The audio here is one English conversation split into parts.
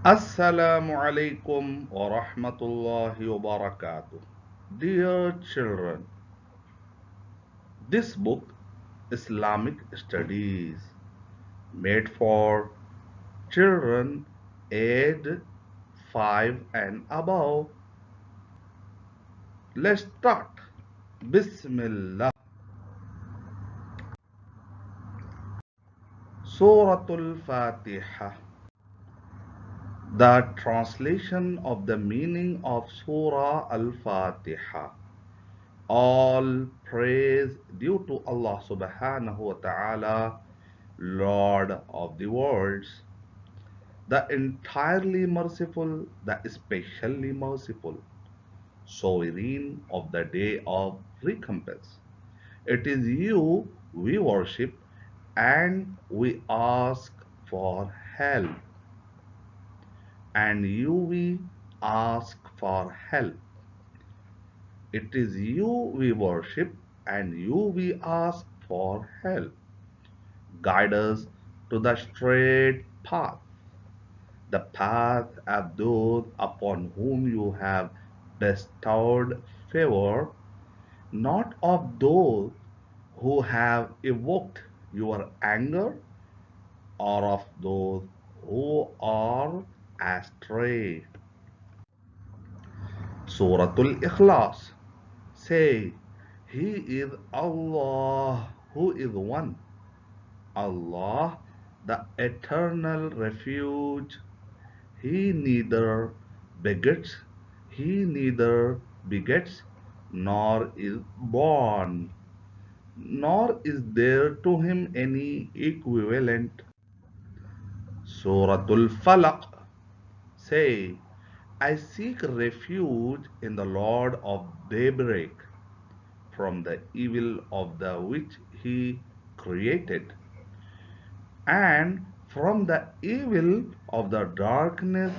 Assalamu alaikum wa rahmatullahi wa barakatuh. Dear children, this book, Islamic Studies, made for children aged 5 and above. Let's start. Bismillah. Suratul Fatiha. The translation of the meaning of Surah Al-Fatiha. All praise due to Allah subhanahu wa ta'ala, Lord of the worlds, the entirely merciful, the especially merciful, sovereign of the day of recompense. It is you we worship and we ask for help. And you we ask for help. It is you we worship and you we ask for help. Guide us to the straight path, the path of those upon whom you have bestowed favor, not of those who have evoked your anger, or of those who are astray. Suratul Ikhlas. Say, He is Allah who is one. Allah, the eternal refuge. He neither begets, He neither begets, nor is born, nor is there to Him any equivalent. Suratul Falaq. Say, I seek refuge in the Lord of daybreak from the evil of the which He created, and from the evil of the darkness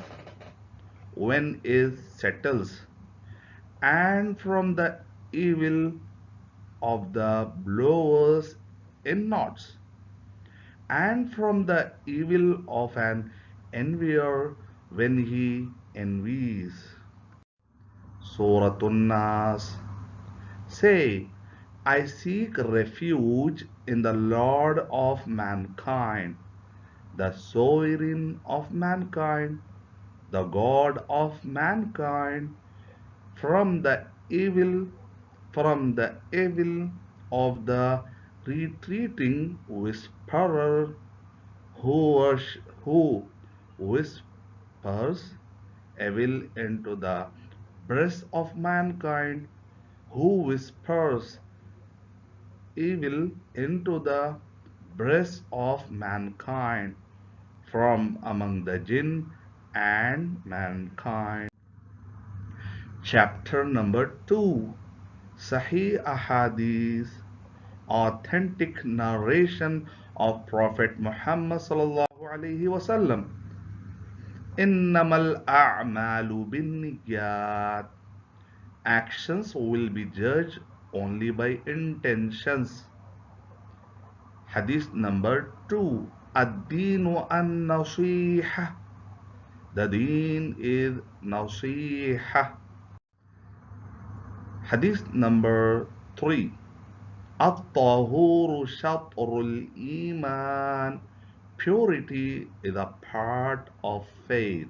when it settles, and from the evil of the blowers in knots, and from the evil of an envier when he envies. Suratun Nas. Say, I seek refuge in the Lord of mankind, the sovereign of mankind, the God of mankind, from the evil, from the evil of the retreating whisperer who whispers evil into the breast of mankind, who whispers evil into the breast of mankind from among the jinn and mankind. Chapter number 2, Sahih Ahadith, authentic narration of Prophet Muhammad sallallahu alaihi wasallam. Innamal a'malu binniyat. Actions will be judged only by intentions. Hadith number 2, Ad-Deenu an-Nasiha. The deen is Nasiha. Hadith number 3, At-Tahuru Shatrul Iman. Purity is a part of faith.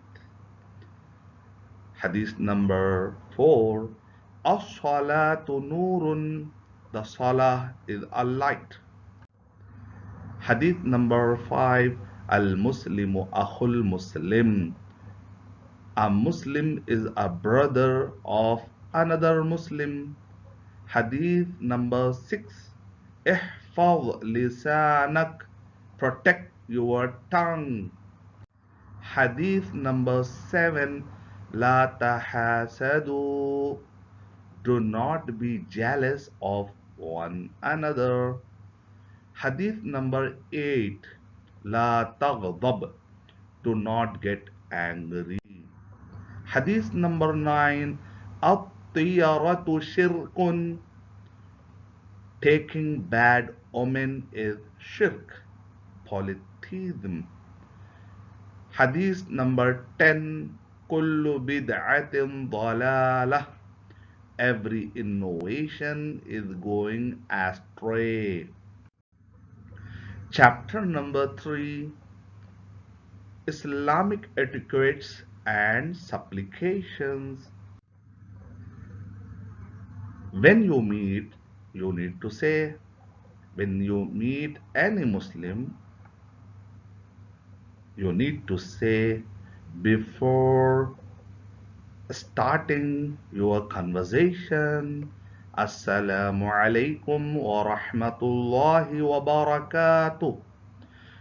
Hadith number 4, As-Salatu Nurun. The Salah is a light. Hadith number 5, Al-Muslimu Akhul Muslim. A Muslim is a brother of another Muslim. Hadith number 6, Ihfaz lisanak. Protect your tongue. Hadith number 7, La tahasadu. Do not be jealous of one another. Hadith number 8, La taghdab. Do not get angry. Hadith number 9, At-tiyaratu shirkun. Taking bad omen is shirk, polytheism. Hadith number 10. Kullu bid'atin dalalah. Every innovation is going astray. Chapter number 3. Islamic etiquettes and supplications. When you meet, you need to say, when you meet any Muslim, you need to say before starting your conversation, Assalamu alaikum wa rahmatullahi wa barakatuh.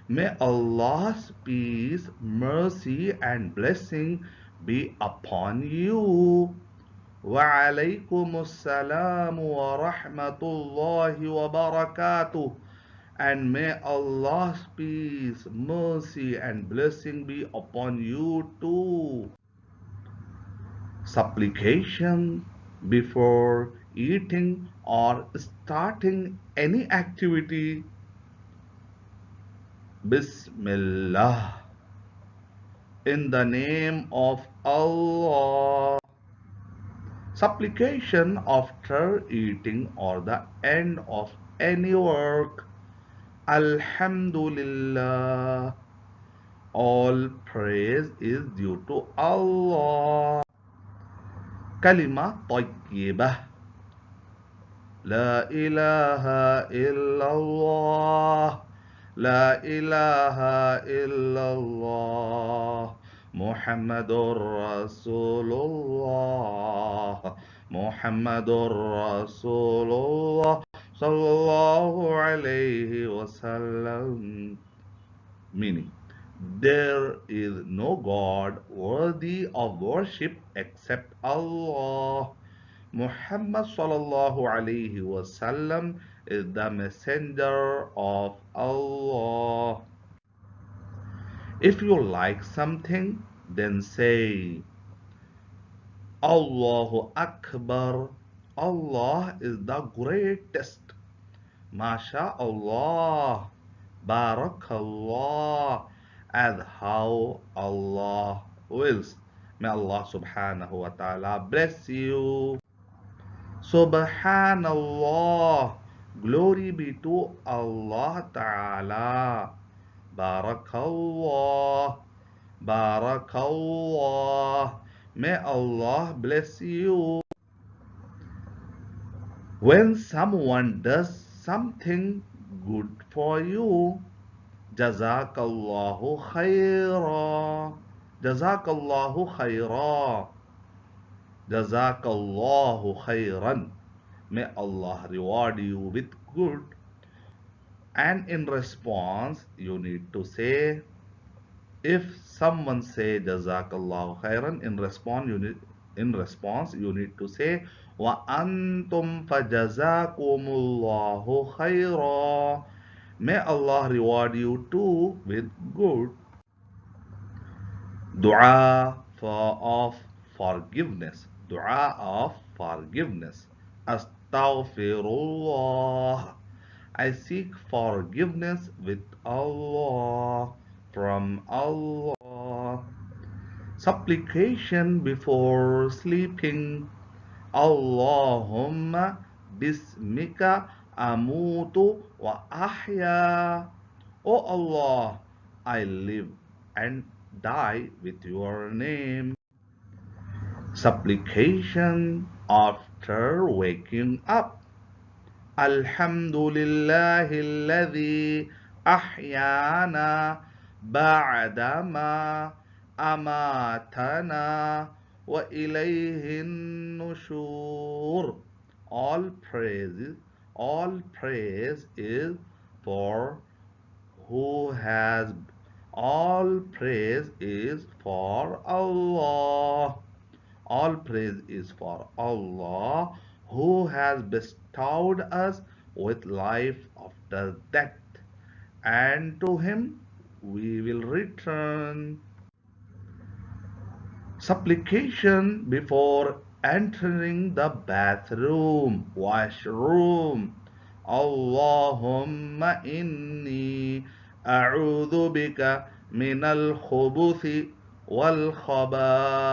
May Allah's peace, mercy, and blessing be upon you. Wa alaikumussalam wa rahmatullahi wa barakatuh. And may Allah's peace, mercy, and blessing be upon you too. Supplication before eating or starting any activity. Bismillah. In the name of Allah. Supplication after eating or the end of any work. Alhamdulillah. All praise is due to Allah. Kalima Tayyibah. La ilaha illallah. La ilaha illallah. Muhammadur Rasulullah. Muhammadur Rasulullah. Sallallahu alayhi wasallam. Meaning, there is no God worthy of worship except Allah. Muhammad sallallahu alayhi wasallam is the messenger of Allah. If you like something, then say Allahu Akbar. Allah is the greatest. Masha'Allaah. Barakallah. As how Allah wills. May Allah subhanahu wa ta'ala bless you. Subhanallah. Glory be to Allah Ta'ala. Barakallah. Barakallah. May Allah bless you. When someone does something good for you, Jazakallahu khaira. Jazakallahu khaira. Jazakallahu khairan. May Allah reward you with good. And in response, you need to say, if someone say Jazakallahu khairan, in response you need to say wa antum fajazakumullahu khaira. May Allah reward you too with good. Dua of forgiveness. Dua of forgiveness. Astaghfirullah. I seek forgiveness with Allah, from Allah. Supplication before sleeping. Allahumma bismika amutu wa ahya. O Allah, I live and die with your name. Supplication after waking up. Alhamdulillahi alladhi ahyana ba'dama amatana wa ilayhi nushur. All praise is for who has all praise is for Allah. All praise is for Allah who has bestowed us with life after death, and to him we will return. Supplication before entering the bathroom, washroom. Allahumma inni a'udhu bika من الخبث والخبائث.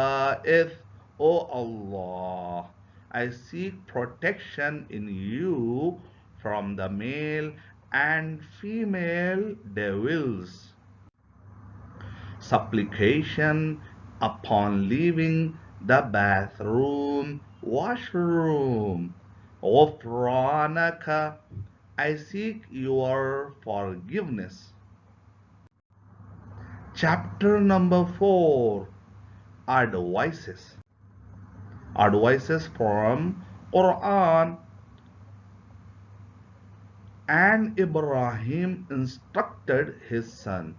O Allah, I seek protection in you from the male and female devils. Supplication upon leaving the bathroom, washroom. غفرانك, I seek your forgiveness. Chapter number 4, Advices. Advices from Qur'an. And Ibrahim instructed his son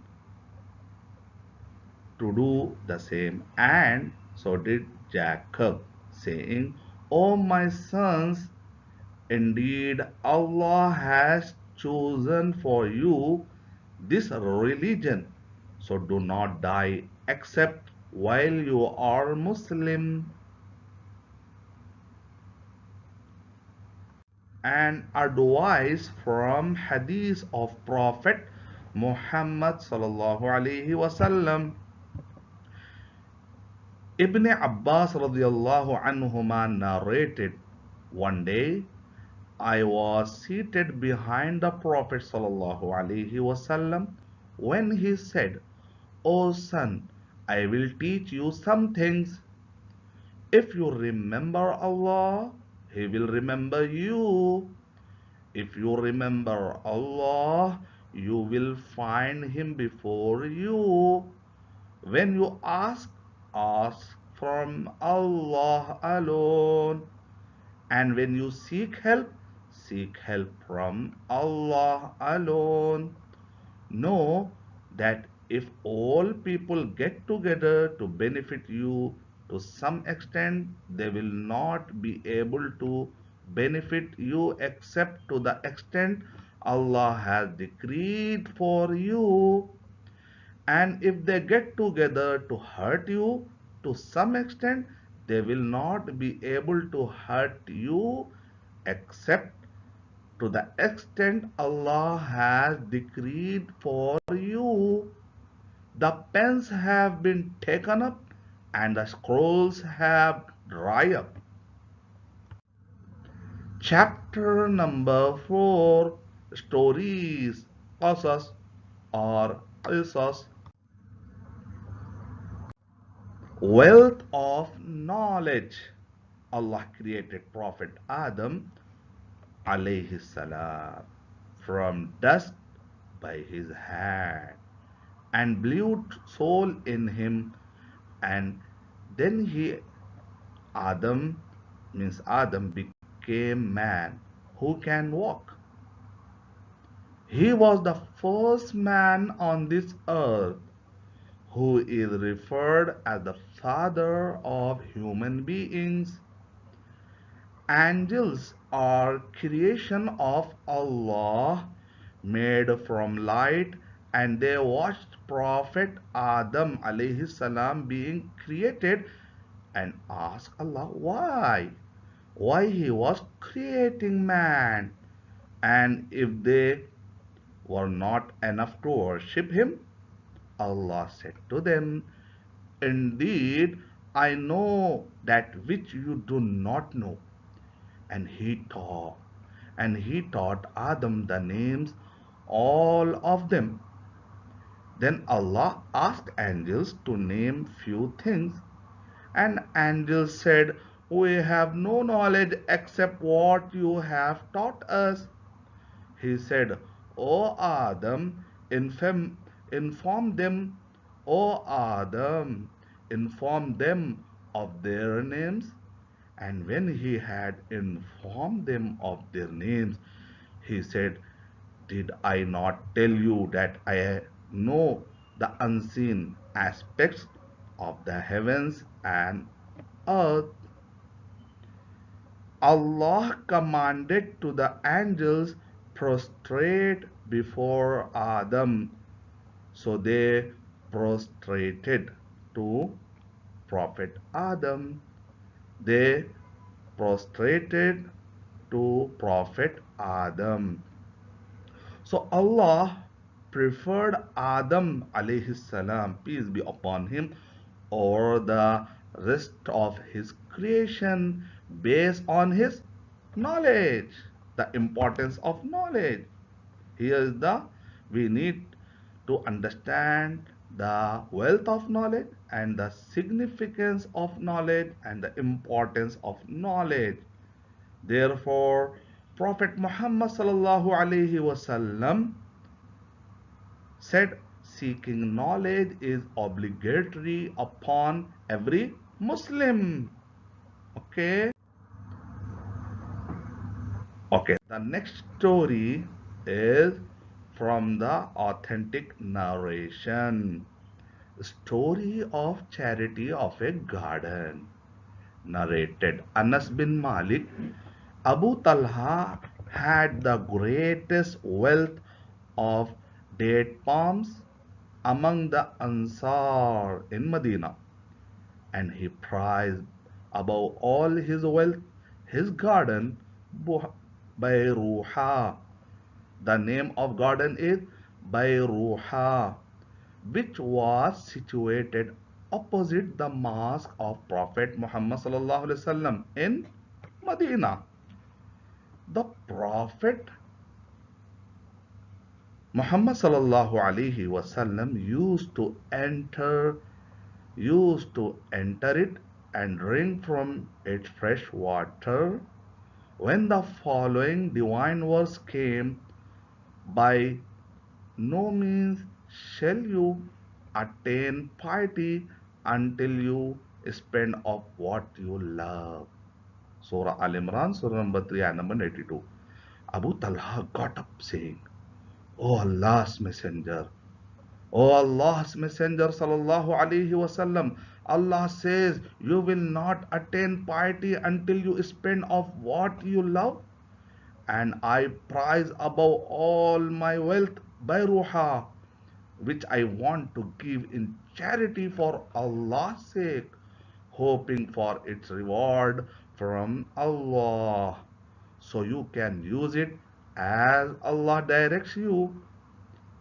to do the same, and so did Jacob, saying, O my sons, indeed Allah has chosen for you this religion, so do not die except while you are Muslim. And advice from Hadith of Prophet Muhammad sallallahu alaihi wasallam. Ibn Abbas radiallahu anhuma narrated, one day I was seated behind the Prophet sallallahu alaihi wasallam when he said, O son, I will teach you some things. If you remember Allah, He will remember you. If you remember Allah, you will find Him before you. When you ask from Allah alone. And when you seek help from Allah alone. Know that if all people get together to benefit you to some extent, they will not be able to benefit you except to the extent Allah has decreed for you. And if they get together to hurt you to some extent, they will not be able to hurt you except to the extent Allah has decreed for you. The pens have been taken up and the scrolls have dried up. Chapter number 4, Stories, Qasas or Qisas. Wealth of knowledge. Allah created Prophet Adam alayhi salam from dust by his hand and blew soul in him, and then Adam became man who can walk. He was the first man on this earth who is referred as the father of human beings. Angels are creation of Allah, made from light, and they watched Prophet Adam alayhi salam being created and asked Allah why he was creating man, and if they were not enough to worship him. Allah said to them, indeed, I know that which you do not know. And he taught Adam the names, all of them. Then Allah asked angels to name few things, and angels said, we have no knowledge except what you have taught us. He said, O Adam, inform them, O Adam, inform them of their names. And when he had informed them of their names, he said, did I not tell you that I know the unseen aspects of the heavens and earth? Allah commanded to the angels prostrate before Adam. So they prostrated to Prophet Adam. They prostrated to Prophet Adam. So Allah preferred Adam alayhi salam, peace be upon him, over the rest of his creation based on his knowledge. The importance of knowledge. Here is the we need to understand the wealth of knowledge and the significance of knowledge and the importance of knowledge. Therefore, Prophet Muhammad sallallahu alaihi wasallam said seeking knowledge is obligatory upon every Muslim. Okay. Okay. The next story is from the authentic narration. Story of charity of a garden. Narrated Anas bin Malik. Abu Talha had the greatest wealth of date palms among the Ansar in Medina, and he prized above all his wealth his garden Bayruha. The name of garden is Bayruha, which was situated opposite the mosque of Prophet Muhammad sallallahu alaihi wasallam in Medina. The Prophet Muhammad sallallahu alaihi wasallam used to enter it and drink from its fresh water. When the following divine verse came, by no means shall you attain piety until you spend of what you love. Surah Al Imran, Surah number 3, ayah number 82. Abu Talha got up saying, O Allah's Messenger, O Allah's Messenger sallallahu alaihi wasallam, Allah says you will not attain piety until you spend of what you love, and I prize above all my wealth Bayruha, which I want to give in charity for Allah's sake, hoping for its reward from Allah. So you can use it as Allah directs you.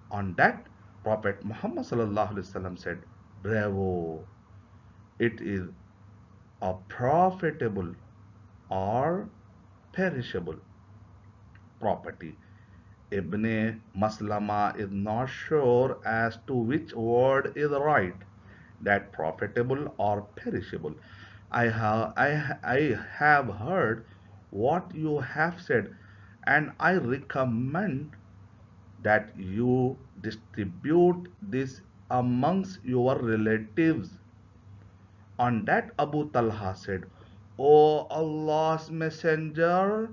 On that, Prophet Muhammad sallallahu alaihi wasallam said, Bravo! It is a profitable or perishable property. Ibn Maslama is not sure as to which word is right, that profitable or perishable. I have heard what you have said, and I recommend that you distribute this amongst your relatives. On that, Abu Talha said, O Allah's Messenger,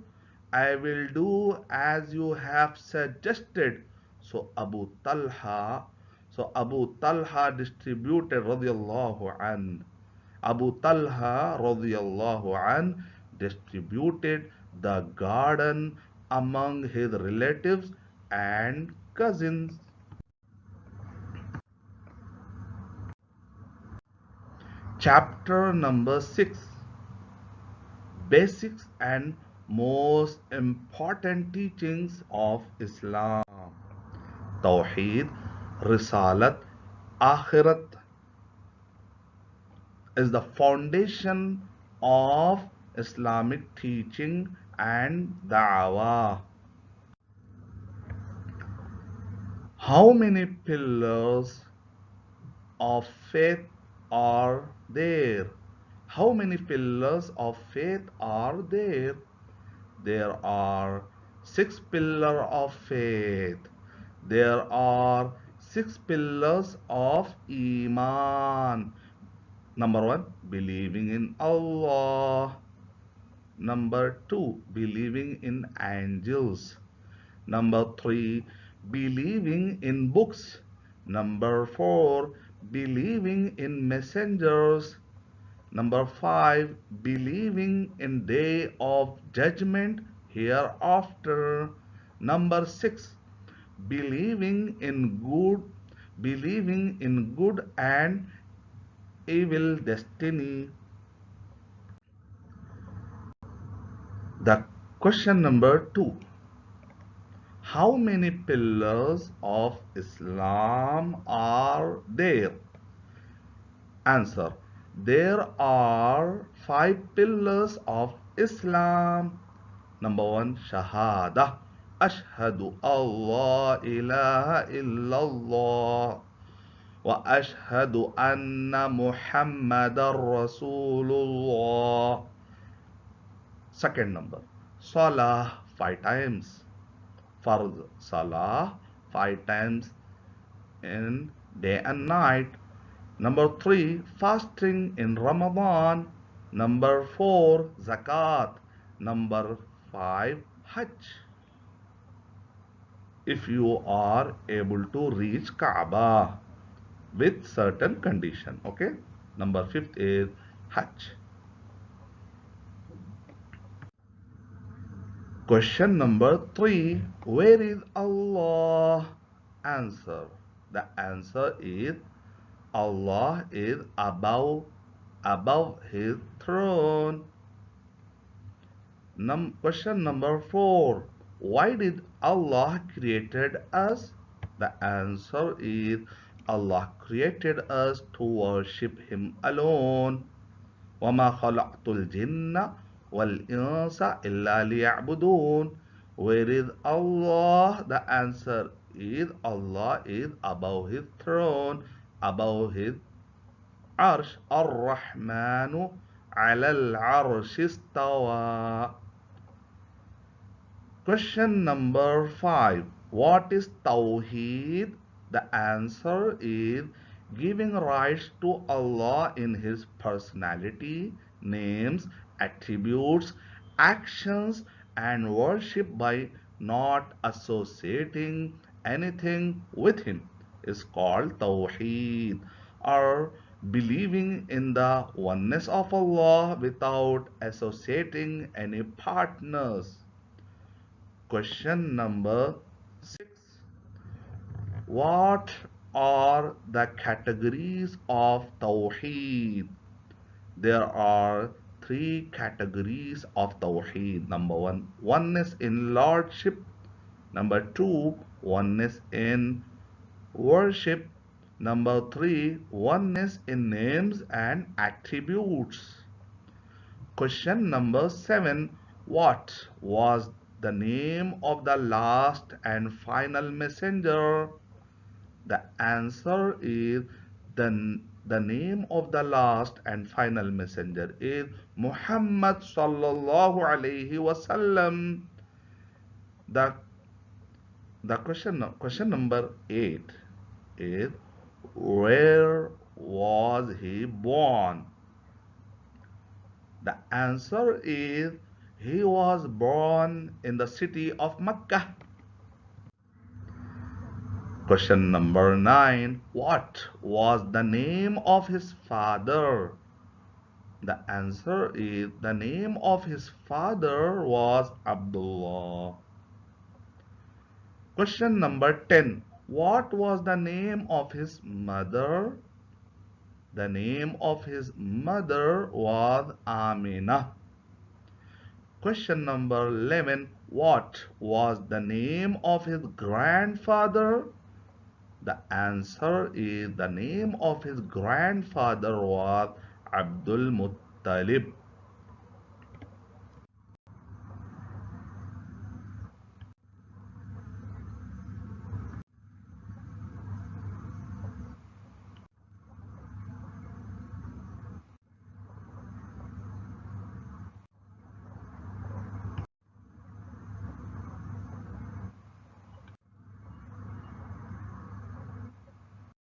I will do as you have suggested. So Abu Talha distributed radiallahu an. Abu Talha radiallahu an distributed the garden among his relatives and cousins. Chapter number 6. Basics and most important teachings of Islam. Tawheed, Risalat, Akhirat is the foundation of Islamic teaching and da'wah. How many pillars of faith are there? How many pillars of faith are there? There are 6 pillars of faith. There are 6 pillars of Iman. Number 1, believing in Allah. Number 2, believing in angels. Number 3, believing in books. Number 4, believing in messengers. Number 5, believing in day of judgment hereafter. Number 6, believing in good and evil destiny. The question number 2. How many pillars of Islam are there? Answer. There are 5 pillars of Islam. Number 1, Shahada. Ashhadu Allah ilaha illallah wa ashhadu anna Muhammadar Rasulullah. Second number, Salah 5 times. Farz Salah 5 times in day and night. Number 3, fasting in Ramadan. Number 4, Zakat. Number 5, Hajj. If you are able to reach Kaaba with certain condition, okay. Number 5th is Hajj. Question number 3, where is Allah? Answer. The answer is Allah is above his throne. Question number 4, why did Allah created us? The answer is Allah created us to worship him alone. وَمَا خَلَقْتُ الْجِنَّ وَالْإِنسَ إِلَّا لِيَعْبُدُونَ. Where is Allah? The answer is Allah is above his throne, above his arsh. Ar-Rahmanu ala al-arsh istawa. Question number 5, what is Tawheed? The answer is giving rights to Allah in his personality, names, attributes, actions, and worship by not associating anything with him is called Tawheed, or believing in the oneness of Allah without associating any partners. Question number 6, what are the categories of Tawheed? There are 3 categories of Tawheed. Number 1, oneness in lordship. Number 2, oneness in worship. Number 3, oneness in names and attributes. Question number 7, what was the name of the last and final messenger? The answer is the name of the last and final messenger is Muhammad sallallahu alaihi wasallam. The question number 8 is, where was he born? The answer is he was born in the city of Mecca. Question number 9, what was the name of his father? The answer is the name of his father was Abdullah. Question number 10, what was the name of his mother? The name of his mother was Aminah. Question number 11, what was the name of his grandfather? The answer is the name of his grandfather was Abdul Muttalib.